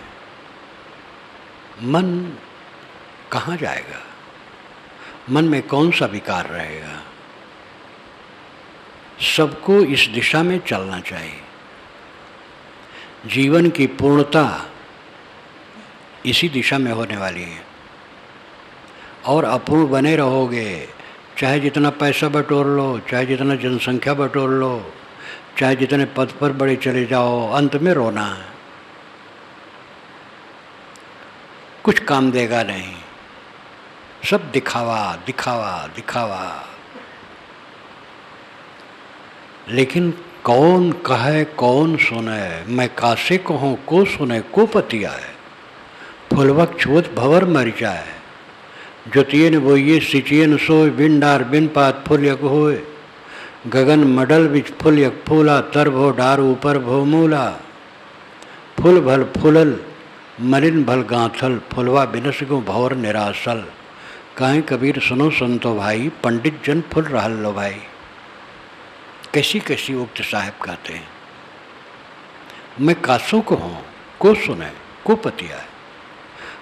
मन कहाँ जाएगा? मन में कौन सा विकार रहेगा? सबको इस दिशा में चलना चाहिए। जीवन की पूर्णता इसी दिशा में होने वाली है। और अपूर्ण बने रहोगे, चाहे जितना पैसा बटोर लो, चाहे जितना जनसंख्या बटोर लो, चाहे जितने पद पर बड़े चले जाओ, अंत में रोना है। कुछ काम देगा नहीं, सब दिखावा दिखावा दिखावा। लेकिन कौन कहे कौन सुने, मैं कासे कहूँ को सुने को पतिया है। फुलवक छुत भवर मर जाए, ज्योतियन बोइये सिचियन सोय, बिन डार बिन पात फुल यक होए। गगन मडल बिच फुल यक फूला, तर भो डार ऊपर भो मूला। फुल भल फुलल मलिन भल गांथल, फुलवा बिनस गो भवर निरासल। कहें कबीर सुनो संतो भाई, पंडित जन फुल रहल लो भाई। कैसी कैसी उक्त साहब कहते हैं। मैं कासों को हूँ को सुने को पतिया है।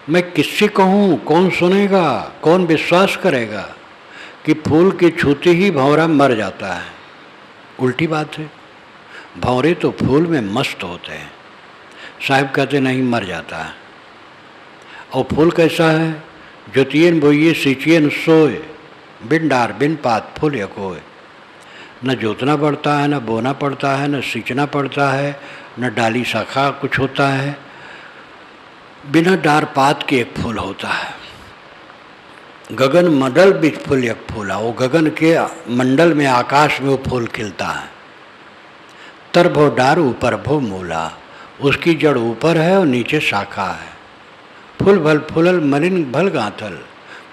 मैं किससे कहूँ, कौन सुनेगा, कौन विश्वास करेगा कि फूल के छूते ही भंवरा मर जाता है। उल्टी बात है। भंवरे तो फूल में मस्त होते हैं, साहब कहते नहीं मर जाता है। और फूल कैसा है? ज्योतियन बोइये सिचियन सोए, बिन डार बिन पात फूल यकोए। न जोतना पड़ता है, न बोना पड़ता है, न सींचना पड़ता है, न डाली शाखा कुछ होता है। बिना डार पात के एक फूल होता है। गगन मंडल बीच फूल एक फूला, वो गगन के मंडल में आकाश में वो फूल खिलता है। तर भो डार ऊपर भो मूला, उसकी जड़ ऊपर है और नीचे शाखा है। फूल भल फूलल मलिन भल गांथल,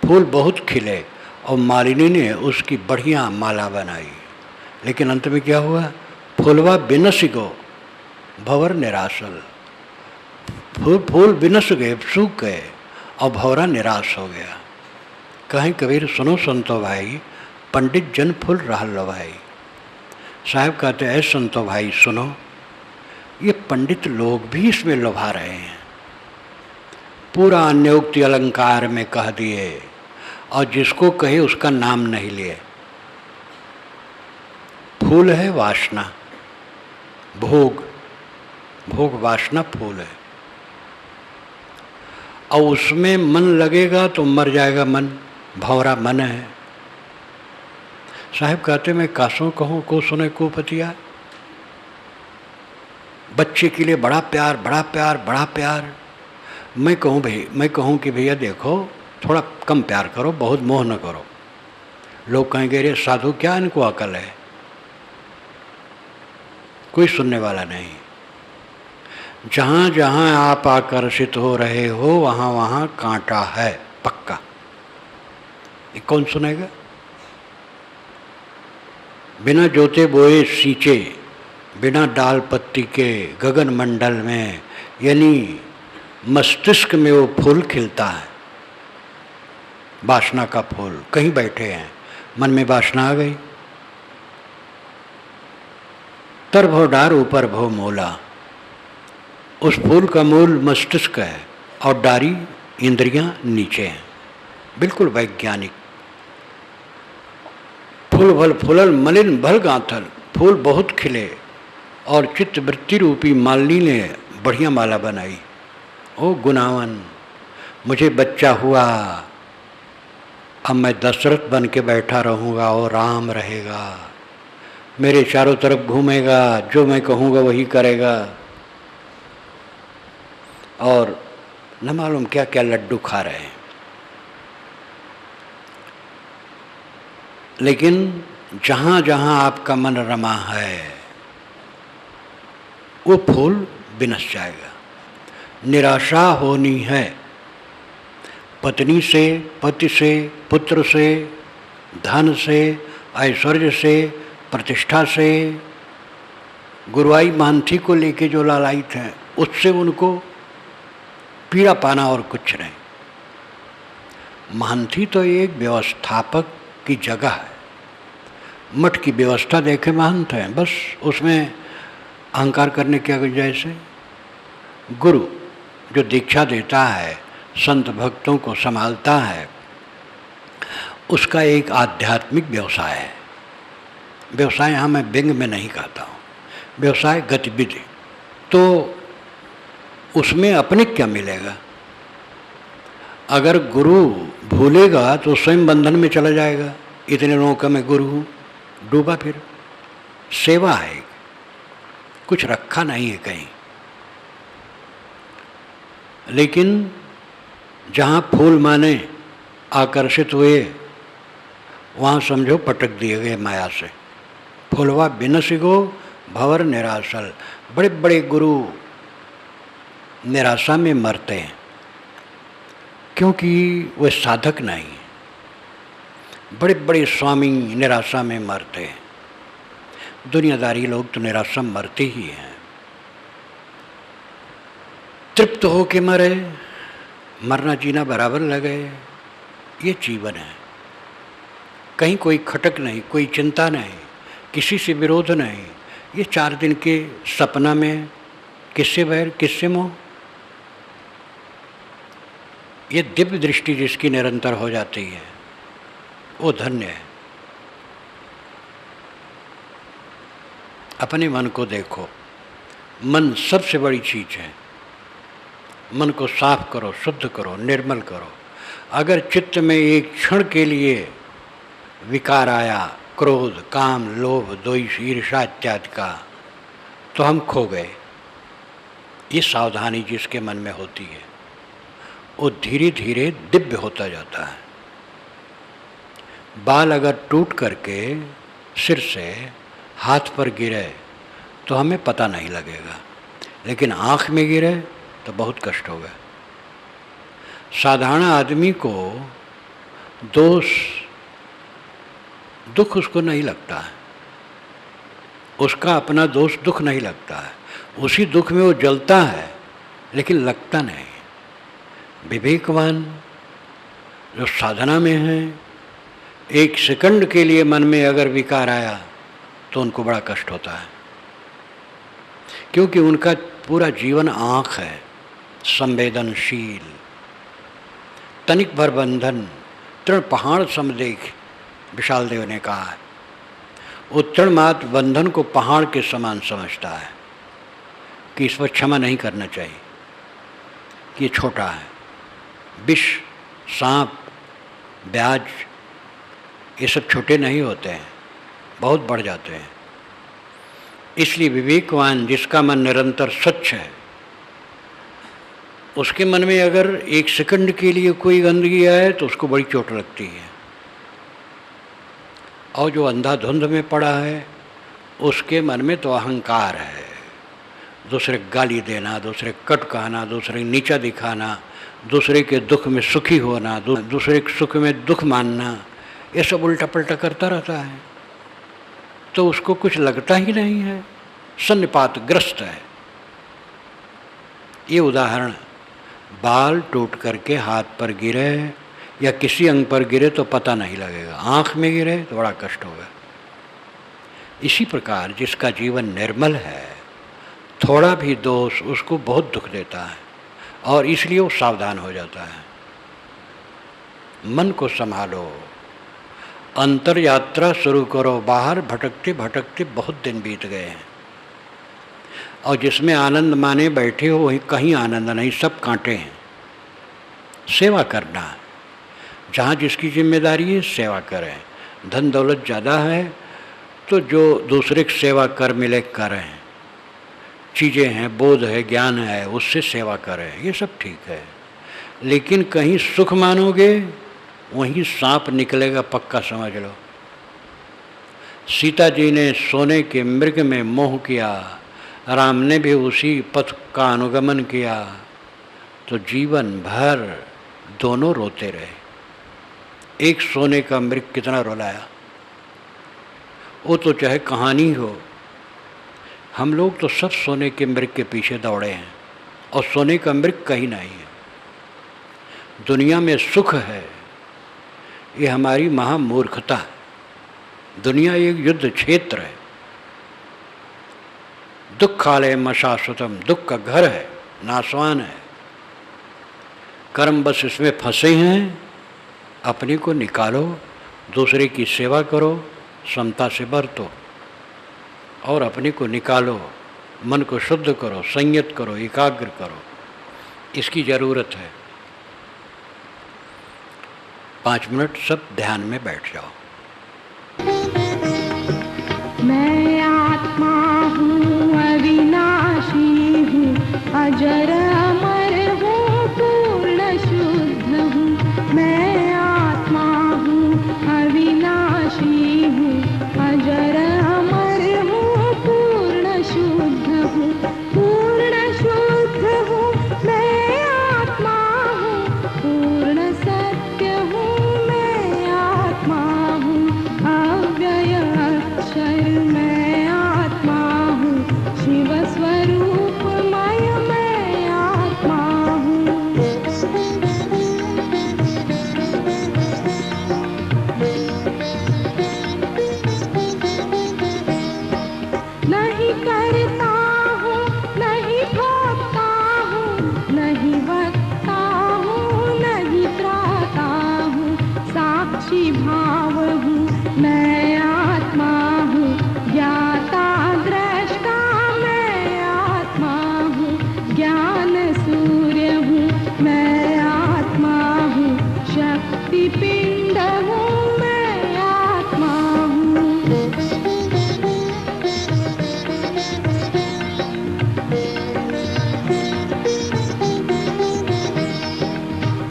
फूल बहुत खिले और मालिनी ने उसकी बढ़िया माला बनाई। लेकिन अंत में क्या हुआ? फूलवा बिनस गो भवर निराशल। फूल बिनस गए, सूख गए और भवरा निराश हो गया। कहीं कबीर सुनो संतो भाई, पंडित जन फुल रहल लो भाई। साहब कहते हैं संतो भाई सुनो, ये पंडित लोग भी इसमें लोभा रहे हैं। पूरा अन्योक्ति अलंकार में कह दिए और जिसको कहे उसका नाम नहीं लिए। फूल है वासना, भोग, भोग वासना फूल है। और उसमें मन लगेगा तो मर जाएगा मन, भंवरा मन है। साहब कहते मैं कासों कहूँ को सुने को पतिया। बच्चे के लिए बड़ा प्यार बड़ा प्यार बड़ा प्यार। मैं कहूँ कि भैया देखो थोड़ा कम प्यार करो, बहुत मोह न करो। लोग कहेंगे अरे साधु क्या इनको अकल है। कोई सुनने वाला नहीं। जहाँ जहाँ आप आकर्षित हो रहे हो वहाँ वहाँ कांटा है पक्का। ये कौन सुनेगा? बिना जोते बोए सींचे, बिना डाल पत्ती के गगन मंडल में, यानी मस्तिष्क में वो फूल खिलता है, वासना का फूल। कहीं बैठे हैं, मन में वासना आ गई, तर भो डार ऊपर भो मूला। उस फूल का मूल मस्तिष्क है और डारी इंद्रियां नीचे हैं। बिल्कुल वैज्ञानिक। फूल भल फूलल मलिन भल गांथल, फूल बहुत खिले और चित्त वृत्ति रूपी मालिनी ने बढ़िया माला बनाई। ओ गुनावन, मुझे बच्चा हुआ, अब मैं दशरथ बन के बैठा रहूँगा और राम रहेगा, मेरे चारों तरफ घूमेगा, जो मैं कहूँगा वही करेगा, और न मालूम क्या क्या लड्डू खा रहे हैं। लेकिन जहाँ जहाँ आपका मन रमा है वो फूल बिनस जाएगा। निराशा होनी है पत्नी से, पति से, पुत्र से, धन से, ऐश्वर्य से, प्रतिष्ठा से। गुरुआई मानथी को लेके जो लालायित हैं उससे उनको पीड़ा पाना और कुछ नहीं। महंथी तो एक व्यवस्थापक की जगह है, मठ की व्यवस्था देखे महंत हैं, बस उसमें अहंकार करने की गुंजाइश है। गुरु जो दीक्षा देता है, संत भक्तों को संभालता है, उसका एक आध्यात्मिक व्यवसाय है। व्यवसाय यहाँ मैं व्यंग में नहीं कहता हूँ, व्यवसाय गतिविधि। तो उसमें अपने क्या मिलेगा? अगर गुरु भूलेगा तो स्वयं बंधन में चला जाएगा। इतने लोगों का मैं गुरु हूँ, डूबा फिर। सेवा है, कुछ रखा नहीं है कहीं। लेकिन जहाँ फूल माने आकर्षित हुए वहाँ समझो पटक दिए गए माया से। फूलवा बिनसिगो भंवर निराशल। बड़े बड़े गुरु निराशा में मरते हैं क्योंकि वे साधक नहीं। बड़े बड़े स्वामी निराशा में मरते हैं। दुनियादारी लोग तो निराशा मरते ही हैं। तृप्त हो के मरे, मरना जीना बराबर लगे, ये जीवन है। कहीं कोई खटक नहीं, कोई चिंता नहीं, किसी से विरोध नहीं। ये 4 दिन के सपना में किससे बैर, किससे मोह। ये दिव्य दृष्टि जिसकी निरंतर हो जाती है वो धन्य है। अपने मन को देखो, मन सबसे बड़ी चीज है। मन को साफ करो, शुद्ध करो, निर्मल करो। अगर चित्त में एक क्षण के लिए विकार आया, क्रोध, काम, लोभ, द्वेष, ईर्ष्या इत्यादि का, तो हम खो गए। ये सावधानी जिसके मन में होती है वो धीरे धीरे दिव्य होता जाता है। बाल अगर टूट करके सिर से हाथ पर गिरे तो हमें पता नहीं लगेगा, लेकिन आँख में गिरे तो बहुत कष्ट होगा। साधारण आदमी को दुख उसको नहीं लगता है, उसका अपना दोष दुख नहीं लगता है। उसी दुख में वो जलता है लेकिन लगता नहीं। विवेकवान जो साधना में है, एक सेकंड के लिए मन में अगर विकार आया तो उनको बड़ा कष्ट होता है, क्योंकि उनका पूरा जीवन आँख है, संवेदनशील। तनिक भर बंधन तृण पहाड़ समदेख, विशाल देव ने कहा है। वो तृणमात्र बंधन को पहाड़ के समान समझता है कि इस पर क्षमा नहीं करना चाहिए, कि ये छोटा है। विष, सांप, ब्याज, ये सब छोटे नहीं होते हैं, बहुत बढ़ जाते हैं। इसलिए विवेकवान जिसका मन निरंतर स्वच्छ है, उसके मन में अगर एक सेकंड के लिए कोई गंदगी आए तो उसको बड़ी चोट लगती है। और जो अंधाधुंध में पड़ा है उसके मन में तो अहंकार है। दूसरे गाली देना, दूसरे कट कहना, दूसरे नीचा दिखाना, दूसरे के दुख में सुखी होना, दूसरे के सुख में दुख मानना, ये सब उल्टा पल्टा करता रहता है, तो उसको कुछ लगता ही नहीं है, सन्निपातग्रस्त है। ये उदाहरण, बाल टूट करके हाथ पर गिरे या किसी अंग पर गिरे तो पता नहीं लगेगा, आँख में गिरे तो बड़ा कष्ट होगा। इसी प्रकार जिसका जीवन निर्मल है, थोड़ा भी दोष उसको बहुत दुख देता है और इसलिए वो सावधान हो जाता है। मन को संभालो, अंतर यात्रा शुरू करो। बाहर भटकते भटकते बहुत दिन बीत गए हैं और जिसमें आनंद माने बैठे हो वहीं कहीं आनंद नहीं, सब कांटे हैं। सेवा करना, जहाँ जिसकी जिम्मेदारी है सेवा करें। धन दौलत ज़्यादा है तो जो दूसरे की सेवा कर मिले करें, चीज़ें हैं, बोध है, ज्ञान है, उससे सेवा करें, ये सब ठीक है। लेकिन कहीं सुख मानोगे वहीं सांप निकलेगा, पक्का समझ लो। सीता जी ने सोने के मृग में मोह किया, राम ने भी उसी पथ का अनुगमन किया, तो जीवन भर दोनों रोते रहे। एक सोने का मृग कितना रुलाया, वो तो चाहे कहानी हो। हम लोग तो सब सोने के मृग के पीछे दौड़े हैं और सोने का मृग कहीं नहीं है। दुनिया में सुख है, ये हमारी महामूर्खता है। दुनिया एक युद्ध क्षेत्र है, दुखालयम शाश्वतम, दुख का घर है, नाशवान है। कर्म बस इसमें फंसे हैं। अपने को निकालो, दूसरे की सेवा करो, समता से बरतो और अपने को निकालो, मन को शुद्ध करो, संयत करो, एकाग्र करो, इसकी ज़रूरत है। 5 मिनट सब ध्यान में बैठ जाओ। मैं आत्मा हूँ, अविनाशी हूँ, अजर अमर हूँ, पूर्ण शुद्ध हूँ। मैं आत्मा हूँ, अविनाशी हूँ, अजर अमर हूँ, पूर्ण शुद्ध हूँ, पूर्ण शुद्ध हूँ। मैं आत्मा हूँ, पूर्ण सत्य हूँ। मैं आत्मा हूँ, अव्यय अक्षर। मैं आत्मा हूँ, शिव स्वरूपमय। मैं आत्मा हूँ। नहीं करता हूँ, नहीं भोगता हूँ, नहीं बकता हूँ, नहीं त्राता हूँ, साक्षी भाव हूँ। मैं आत्मा हूँ, ज्ञाता दृष्टा। मैं आत्मा हूँ, ज्ञान सूर्य हूँ। मैं आत्मा हूँ, शक्ति पिंड हूँ। मैं आत्मा हूँ।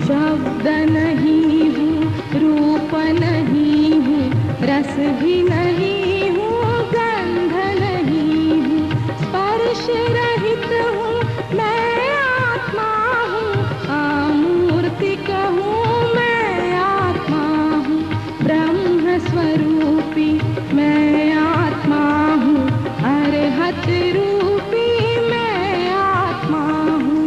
शब्द नहीं हूँ, रूप नहीं हूँ, रस भी नहीं हूँ, गंध नहीं हूँ, स्पर्श रहित हूँ। मैं आत्मा हूँ, अमूर्तिक हूँ। मैं आत्मा हूँ, ब्रह्म स्वरूपी। मैं आत्मा हूँ, अरहत रूपी। मैं आत्मा हूँ।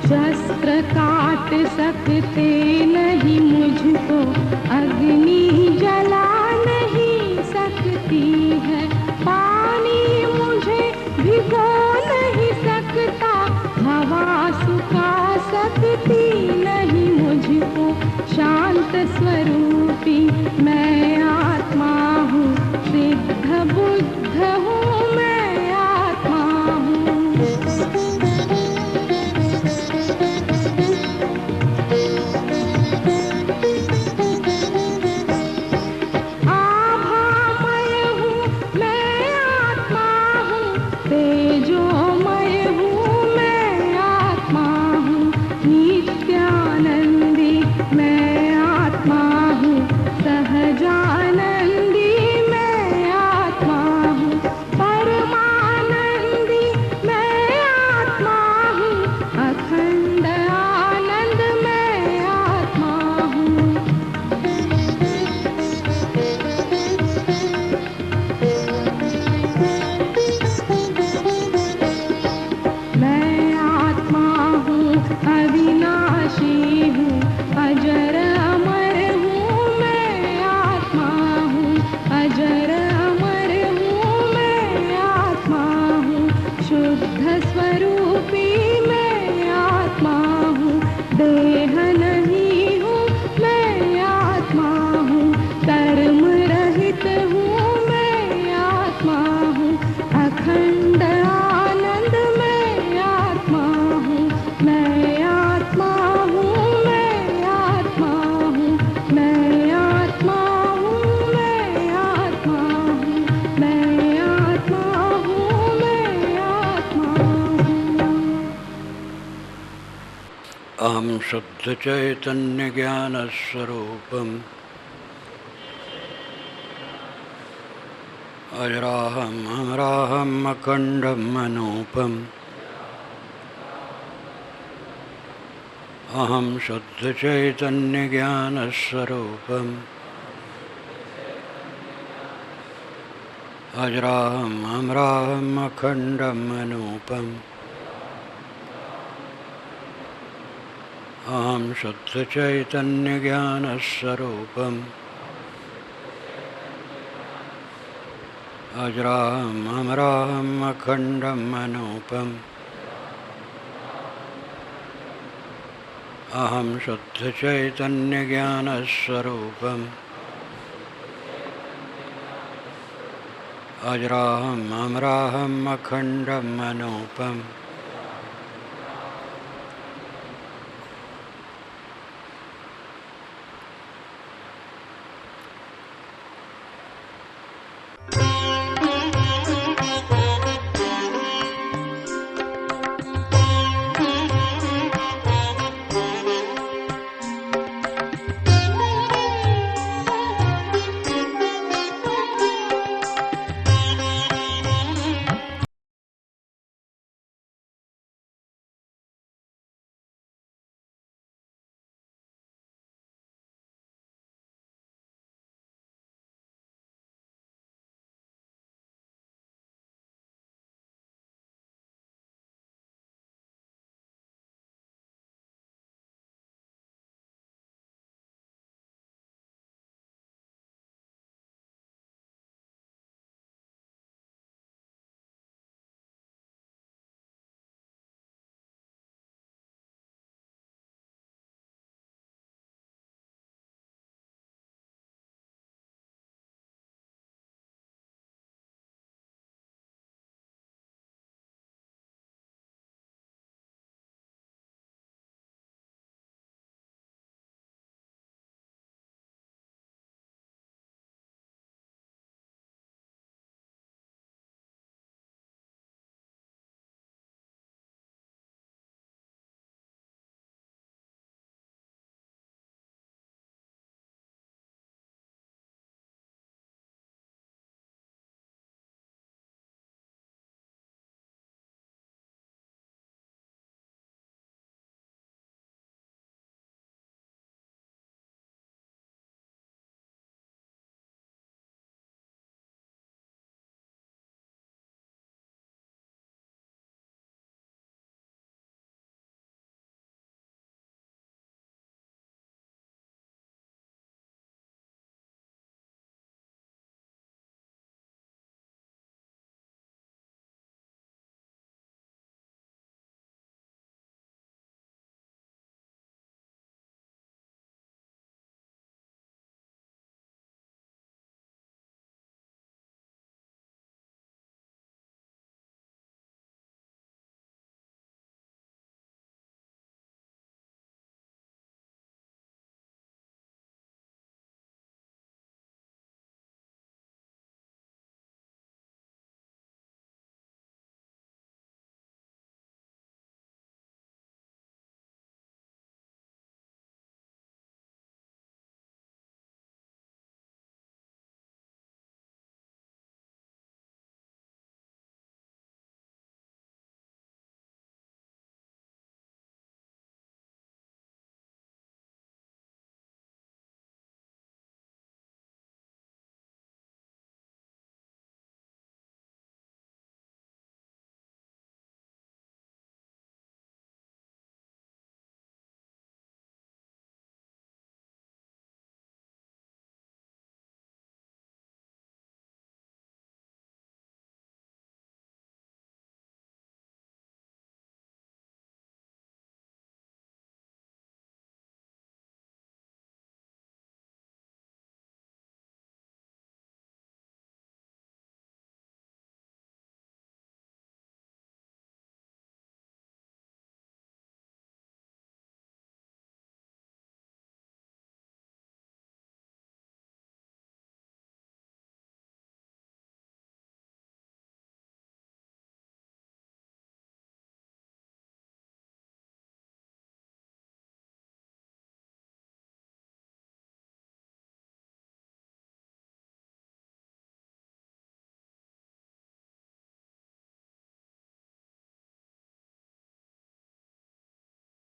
शस्त्र काट सकते नहीं मुझको, अग्नि जला नहीं सकती है, पानी मुझे भिगो नहीं सकता, हवा सुखा सकती नहीं मुझको, शांत स्वरूपी। मैं आत्मा हूँ, सिद्ध बुद्ध हूँ। मैं आत्मा हूँ। आभामय हूँ, मैं आत्मा हूँ, तेजोमय हूँ। मैं आत्मा हूँ, नित्यानंदी। मैं आत्मा हूँ, सहजानंदी। मैं अहम शुद्ध चैतन्य ज्ञान स्वरूपम अजराहम अमराहम अखंडम अनूपम अहम शुद्ध चैतन्य ज्ञान स्वरूपम अजराहम अमराहम अखंडम अनूपम अहम शुद्ध चैतन्य ज्ञान स्वरूपम अजराहम अमराहम अखंडम अनूपम अहम शुद्ध चैतन्य ज्ञान स्वरूपम अजराहम अमराहम अखंडम अनूपम